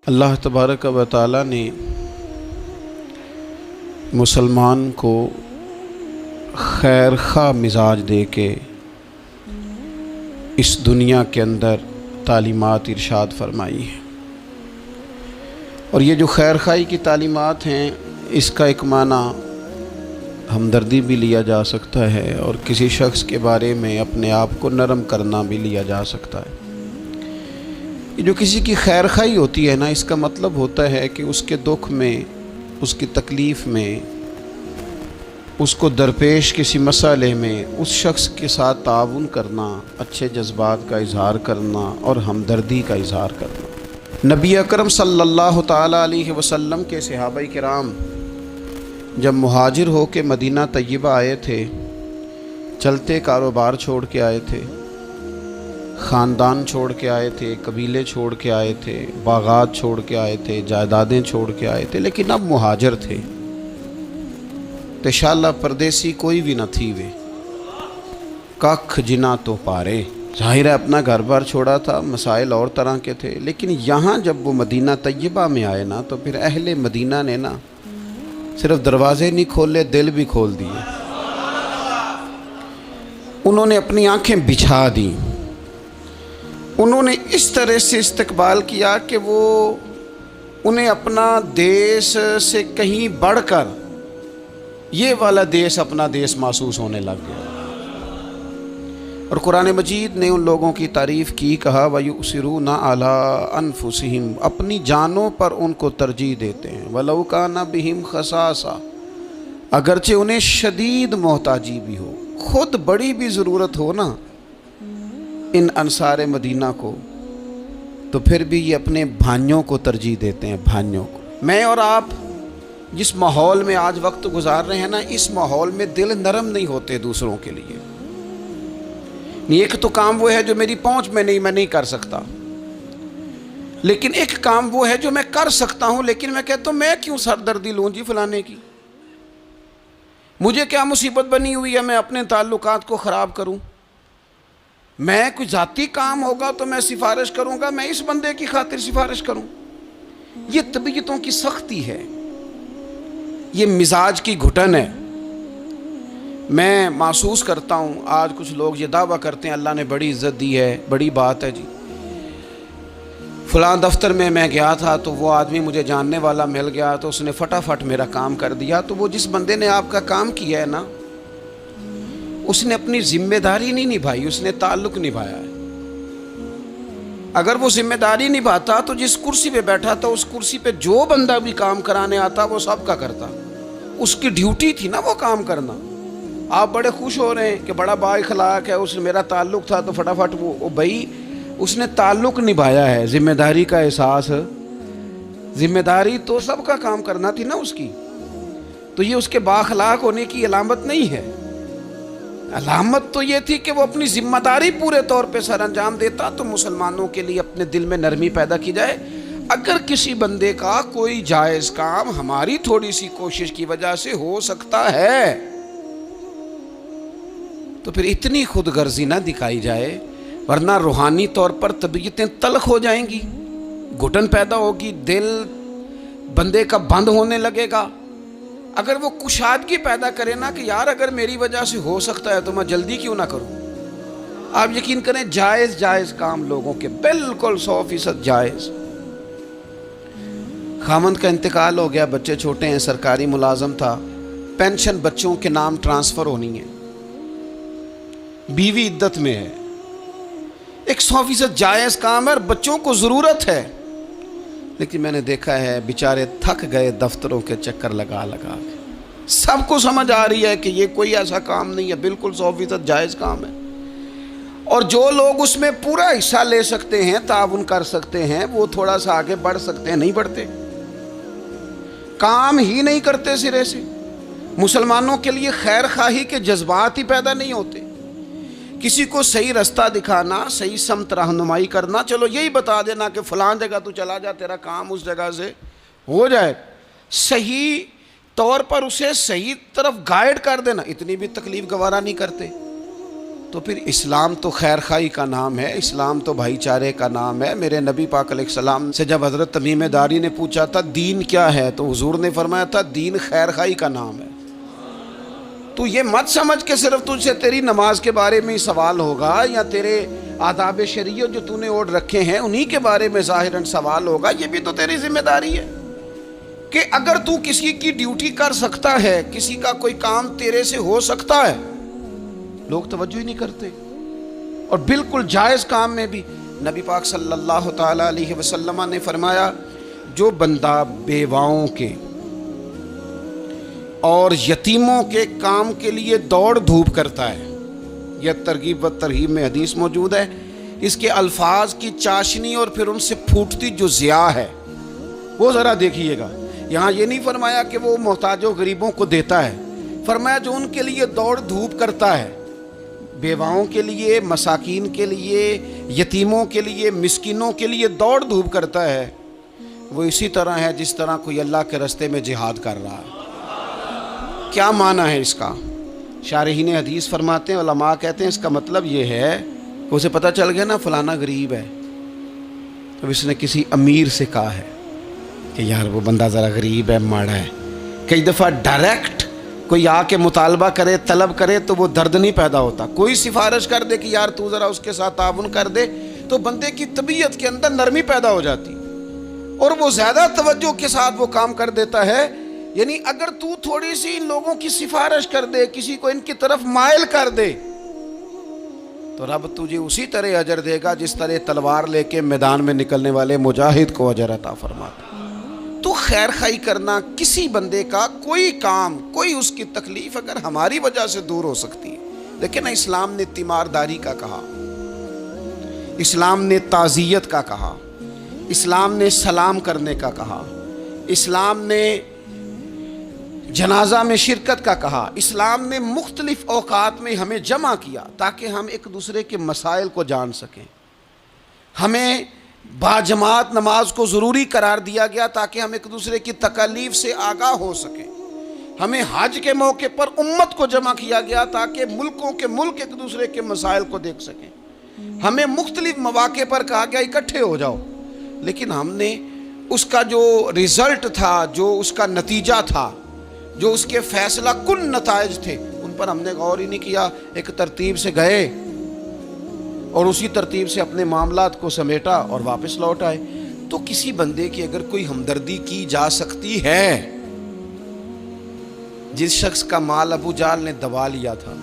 اللہ تبارک و تعالی نے مسلمان کو خیر خواہ مزاج دے کے اس دنیا کے اندر تعلیمات ارشاد فرمائی ہیں، اور یہ جو خیر خواہی کی تعلیمات ہیں اس کا ایک معنی ہمدردی بھی لیا جا سکتا ہے، اور کسی شخص کے بارے میں اپنے آپ کو نرم کرنا بھی لیا جا سکتا ہے۔ یہ جو کسی کی خیر خواہی ہوتی ہے نا، اس کا مطلب ہوتا ہے کہ اس کے دکھ میں، اس کی تکلیف میں، اس کو درپیش کسی مسئلے میں اس شخص کے ساتھ تعاون کرنا، اچھے جذبات کا اظہار کرنا اور ہمدردی کا اظہار کرنا۔ نبی اکرم صلی اللہ تعالیٰ علیہ وسلم کے صحابہ کرام جب مہاجر ہو کے مدینہ طیبہ آئے تھے، چلتے کاروبار چھوڑ کے آئے تھے، خاندان چھوڑ کے آئے تھے، قبیلے چھوڑ کے آئے تھے، باغات چھوڑ کے آئے تھے، جائیدادیں چھوڑ کے آئے تھے، لیکن اب مہاجر تھے۔ تشالہ پردیسی کوئی بھی نہ تھی وے، ککھ جنا تو پارے۔ ظاہر ہے اپنا گھر بار چھوڑا تھا، مسائل اور طرح کے تھے، لیکن یہاں جب وہ مدینہ طیبہ میں آئے نا، تو پھر اہل مدینہ نے نا صرف دروازے نہیں کھولے، دل بھی کھول دیے۔ انہوں نے اپنی آنکھیں بچھا دیں، انہوں نے اس طرح سے استقبال کیا کہ وہ انہیں اپنا دیس سے کہیں بڑھ کر یہ والا دیس اپنا دیس محسوس ہونے لگ گیا۔ اور قرآن مجید نے ان لوگوں کی تعریف کی، کہا وَيُؤْثِرُونَ عَلَىٰ أَنفُسِهِمْ، اپنی جانوں پر ان کو ترجیح دیتے ہیں، وَلَوْ كَانَ بِهِمْ خَصَاصَةٌ، اگرچہ انہیں شدید محتاجی بھی ہو، خود بڑی بھی ضرورت ہو نا ان انصار مدینہ کو، تو پھر بھی یہ اپنے بھائیوں کو ترجیح دیتے ہیں، بھائیوں کو۔ میں اور آپ جس ماحول میں آج وقت گزار رہے ہیں نا، اس ماحول میں دل نرم نہیں ہوتے دوسروں کے لیے۔ ایک تو کام وہ ہے جو میری پہنچ میں نہیں، میں نہیں کر سکتا، لیکن ایک کام وہ ہے جو میں کر سکتا ہوں، لیکن میں کہتا ہوں میں کیوں سردردی لوں جی فلانے کی، مجھے کیا مصیبت بنی ہوئی ہے میں اپنے تعلقات کو خراب کروں؟ میں کوئی ذاتی کام ہوگا تو میں سفارش کروں گا، میں اس بندے کی خاطر سفارش کروں؟ یہ طبیعتوں کی سختی ہے، یہ مزاج کی گھٹن ہے۔ میں محسوس کرتا ہوں آج کچھ لوگ یہ دعویٰ کرتے ہیں اللہ نے بڑی عزت دی ہے، بڑی بات ہے جی، فلاں دفتر میں گیا تھا تو وہ آدمی مجھے جاننے والا مل گیا تو اس نے فٹافٹ میرا کام کر دیا۔ تو وہ جس بندے نے آپ کا کام کیا ہے نا، اس نے اپنی ذمہ داری نہیں نبھائی، اس نے تعلق نبھایا ہے۔ اگر وہ ذمہ داری نبھاتا تو جس کرسی پہ بیٹھا تھا اس کرسی پہ جو بندہ بھی کام کرانے آتا وہ سب کا کرتا، اس کی ڈیوٹی تھی نا وہ کام کرنا۔ آپ بڑے خوش ہو رہے ہیں کہ بڑا با اخلاق ہے، اس نے میرا تعلق تھا تو فٹافٹ وہ بھائی اس نے تعلق نبھایا ہے، ذمہ داری کا احساس، ذمہ داری تو سب کا کام کرنا تھی نا اس کی، تو یہ اس کے با اخلاق ہونے کی علامت نہیں ہے۔ علامت تو یہ تھی کہ وہ اپنی ذمہ داری پورے طور پہ سر انجام دیتا۔ تو مسلمانوں کے لیے اپنے دل میں نرمی پیدا کی جائے، اگر کسی بندے کا کوئی جائز کام ہماری تھوڑی سی کوشش کی وجہ سے ہو سکتا ہے تو پھر اتنی خود غرضی نہ دکھائی جائے، ورنہ روحانی طور پر طبیعتیں تلخ ہو جائیں گی، گھٹن پیدا ہوگی، دل بندے کا بند ہونے لگے گا۔ اگر وہ کشادگی پیدا کرے نا کہ یار اگر میری وجہ سے ہو سکتا ہے تو میں جلدی کیوں نہ کروں، آپ یقین کریں جائز کام لوگوں کے بالکل 100% جائز۔ خامند کا انتقال ہو گیا، بچے چھوٹے ہیں، سرکاری ملازم تھا، پینشن بچوں کے نام ٹرانسفر ہونی ہے، بیوی عدت میں ہے، ایک 100% جائز کام ہے اور بچوں کو ضرورت ہے، لیکن میں نے دیکھا ہے بیچارے تھک گئے دفتروں کے چکر لگا لگا کے۔ سب کو سمجھ آ رہی ہے کہ یہ کوئی ایسا کام نہیں ہے، بالکل 100% جائز کام ہے، اور جو لوگ اس میں پورا حصہ لے سکتے ہیں، تعاون کر سکتے ہیں، وہ تھوڑا سا آگے بڑھ سکتے ہیں، نہیں بڑھتے، کام ہی نہیں کرتے سرے سے۔ مسلمانوں کے لیے خیر خواہی کے جذبات ہی پیدا نہیں ہوتے، کسی کو صحیح رستہ دکھانا، صحیح سمت رہنمائی کرنا، چلو یہی بتا دینا کہ فلاں جگہ تو چلا جا، تیرا کام اس جگہ سے ہو جائے، صحیح طور پر اسے صحیح طرف گائیڈ کر دینا، اتنی بھی تکلیف گوارا نہیں کرتے۔ تو پھر اسلام تو خیر خواہی کا نام ہے، اسلام تو بھائی چارے کا نام ہے۔ میرے نبی پاک علیہ السلام سے جب حضرت تمیم داری نے پوچھا تھا دین کیا ہے، تو حضور نے فرمایا تھا دین خیر خواہی کا نام ہے۔ تو یہ مت سمجھ کہ صرف تجھ سے تیری نماز کے بارے میں ہی سوال ہوگا، یا تیرے آداب شریعت جو تو نے اوڑھ رکھے ہیں انہی کے بارے میں ظاہراً سوال ہوگا۔ یہ بھی تو تیری ذمہ داری ہے کہ اگر تو کسی کی ڈیوٹی کر سکتا ہے، کسی کا کوئی کام تیرے سے ہو سکتا ہے، لوگ توجہ ہی نہیں کرتے۔ اور بالکل جائز کام میں بھی نبی پاک صلی اللہ تعالیٰ علیہ وسلم نے فرمایا جو بندہ بیواؤں کے اور یتیموں کے کام کے لیے دوڑ دھوپ کرتا ہے، یہ ترغیب و ترہیب میں حدیث موجود ہے، اس کے الفاظ کی چاشنی اور پھر ان سے پھوٹتی جو ضیاء ہے وہ ذرا دیکھیے گا۔ یہاں یہ نہیں فرمایا کہ وہ محتاجوں غریبوں کو دیتا ہے، فرمایا جو ان کے لیے دوڑ دھوپ کرتا ہے، بیواؤں کے لیے، مساکین کے لیے، یتیموں کے لیے، مسکینوں کے لیے دوڑ دھوپ کرتا ہے، وہ اسی طرح ہے جس طرح کوئی اللہ کے راستے میں جہاد کر رہا ہے۔ کیا معنی ہے اس کا؟ شارحین حدیث فرماتے ہیں، علماء کہتے ہیں اس کا مطلب یہ ہے کہ اسے پتہ چل گیا نا فلانا غریب ہے، تو اس نے کسی امیر سے کہا ہے کہ یار وہ بندہ ذرا غریب ہے، ماڑا ہے۔ کئی دفعہ ڈائریکٹ کوئی آ کے مطالبہ کرے، طلب کرے تو وہ درد نہیں پیدا ہوتا۔ کوئی سفارش کر دے کہ یار تو ذرا اس کے ساتھ تعاون کر دے، تو بندے کی طبیعت کے اندر نرمی پیدا ہو جاتی اور وہ زیادہ توجہ کے ساتھ وہ کام کر دیتا ہے۔ یعنی اگر تو تھوڑی سی ان لوگوں کی سفارش کر دے، کسی کو ان کی طرف مائل کر دے، تو رب تجھے اسی طرح اجر دے گا جس طرح تلوار لے کے میدان میں نکلنے والے مجاہد کو اجر عطا فرماتا۔ تو خیر خواہی کرنا، کسی بندے کا کوئی کام، کوئی اس کی تکلیف اگر ہماری وجہ سے دور ہو سکتی ہے، لیکن اسلام نے تیمارداری کا کہا، اسلام نے تعزیت کا کہا، اسلام نے سلام کرنے کا کہا، اسلام نے جنازہ میں شرکت کا کہا، اسلام نے مختلف اوقات میں ہمیں جمع کیا تاکہ ہم ایک دوسرے کے مسائل کو جان سکیں۔ ہمیں باجماعت نماز کو ضروری قرار دیا گیا تاکہ ہم ایک دوسرے کی تکالیف سے آگاہ ہو سکیں۔ ہمیں حج کے موقع پر امت کو جمع کیا گیا تاکہ ملکوں کے ملک ایک دوسرے کے مسائل کو دیکھ سکیں۔ ہمیں مختلف مواقع پر کہا گیا اکٹھے ہو جاؤ، لیکن ہم نے اس کا جو رزلٹ تھا، جو اس کا نتیجہ تھا، جو اس کے فیصلہ کن نتائج تھے، ان پر ہم نے غور ہی نہیں کیا۔ ایک ترتیب سے گئے اور اسی ترتیب سے اپنے معاملات کو سمیٹا اور واپس لوٹ آئے۔ تو کسی بندے کی اگر کوئی ہمدردی کی جا سکتی ہے، جس شخص کا مال ابو جہل نے دبا لیا تھا،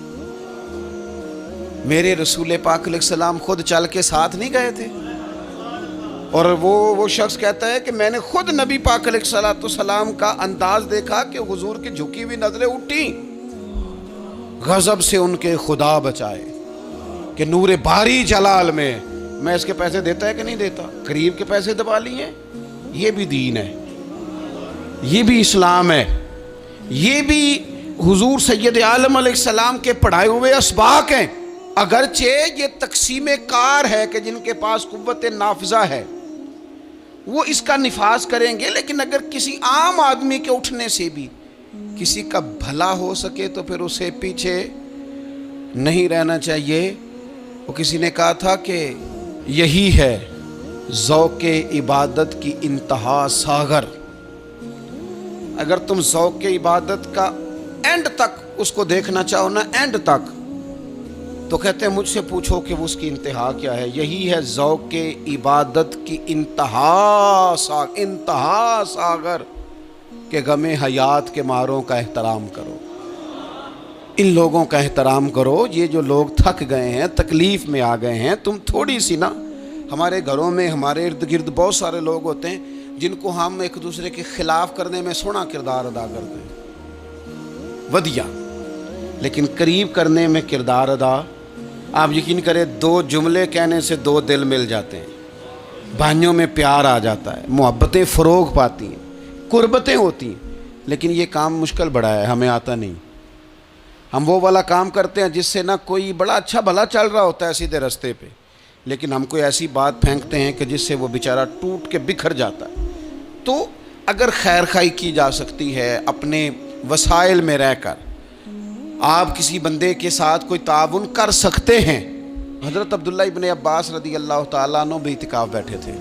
میرے رسول پاک علیہ السلام خود چل کے ساتھ نہیں گئے تھے، اور وہ شخص کہتا ہے کہ میں نے خود نبی پاک علیہ السلام کا انداز دیکھا کہ حضور کی جھکی ہوئی نظریں اٹھی، غضب سے ان کے خدا بچائے کہ نور باری جلال میں اس کے پیسے دیتا ہے کہ نہیں دیتا، غریب کے پیسے دبا لیے۔ یہ بھی دین ہے، یہ بھی اسلام ہے، یہ بھی حضور سید عالم علیہ السلام کے پڑھائے ہوئے اسباق ہیں۔ اگرچہ یہ تقسیم کار ہے کہ جن کے پاس قوت نافذہ ہے وہ اس کا نفاذ کریں گے، لیکن اگر کسی عام آدمی کے اٹھنے سے بھی کسی کا بھلا ہو سکے تو پھر اسے پیچھے نہیں رہنا چاہیے۔ وہ کسی نے کہا تھا کہ یہی ہے ذوق عبادت کی انتہا ساغر۔ اگر تم ذوق عبادت کا اینڈ تک اس کو دیکھنا چاہو نا، اینڈ تک، تو کہتے ہیں مجھ سے پوچھو کہ وہ اس کی انتہا کیا ہے۔ یہی ہے ذوق عبادت کی انتہا ساغر کہ غم حیات کے ماروں کا احترام کرو۔ ان لوگوں کا احترام کرو، یہ جو لوگ تھک گئے ہیں، تکلیف میں آ گئے ہیں۔ تم تھوڑی سی نا، ہمارے گھروں میں ہمارے ارد گرد بہت سارے لوگ ہوتے ہیں جن کو ہم ایک دوسرے کے خلاف کرنے میں سونا کردار ادا کرتے ہیں، ودیا، لیکن قریب کرنے میں کردار ادا، آپ یقین کریں 2 جملے کہنے سے 2 دل مل جاتے ہیں، بھائیوں میں پیار آ جاتا ہے، محبتیں فروغ پاتی ہیں، قربتیں ہوتی ہیں۔ لیکن یہ کام مشکل بڑا ہے، ہمیں آتا نہیں۔ ہم وہ والا کام کرتے ہیں جس سے نہ کوئی بڑا اچھا بھلا چل رہا ہوتا ہے سیدھے رستے پہ، لیکن ہم کوئی ایسی بات پھینکتے ہیں کہ جس سے وہ بیچارہ ٹوٹ کے بکھر جاتا ہے۔ تو اگر خیر خواہی کی جا سکتی ہے اپنے وسائل میں رہ کر، آپ کسی بندے کے ساتھ کوئی تعاون کر سکتے ہیں۔ حضرت عبداللہ ابن عباس رضی اللہ تعالیٰ عنہ بھی اعتکاف بیٹھے تھے۔